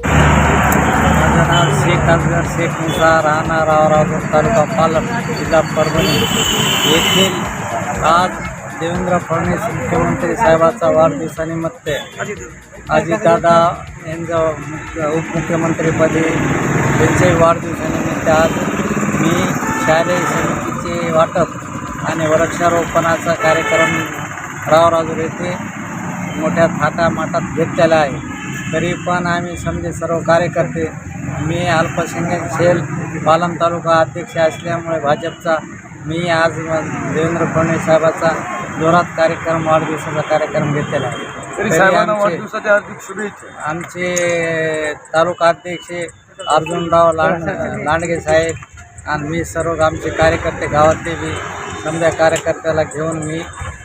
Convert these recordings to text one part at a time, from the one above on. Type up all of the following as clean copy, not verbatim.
माझं नाव शेख असगर शेख मुसा, राहणार रावराव तालुका पालम, जिल्हा परभणी येथील आज देवेंद्र फडणवीस मुख्यमंत्री साहेबाचा वाढदिवसानिमित्त अजितदादा यांच्या उपमुख्यमंत्रीपदी त्यांच्याही वाढदिवसानिमित्त आज मी शालेय समितीचे वाटप आणि वृक्षारोपणाचा कार्यक्रम रावराजूर येथे मोठ्या थाटामाटात घेतलेला आहे. तरी पण आम्ही समजे सर्व कार्यकर्ते, मी अल्पसंख्याक सेल पालम तालुका अध्यक्ष असल्यामुळे भाजपचा, मी आज देवेंद्र फडणवीस साहेबाचा जोरात कार्यक्रम, वाढदिवसाचा कार्यक्रम घेतलेला आहे. आमचे तालुका अध्यक्ष अर्जुनराव लांडगे साहेब आणि मी सर्व आमचे कार्यकर्ते गावातले बी समजा कार्यकर्त्याला घेऊन मी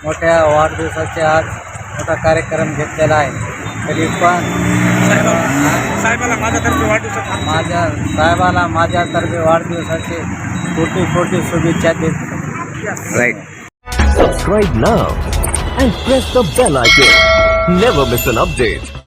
मोठ्या वाढदिवसाचे आज मोठा कार्यक्रम घेतलेला आहे. तरी पण साहेबाला माझ्यातर्फे वाढदिवसाचे कोटी कोटी शुभेच्छा देतो. Right. Subscribe now and press the bell icon. Never miss an update.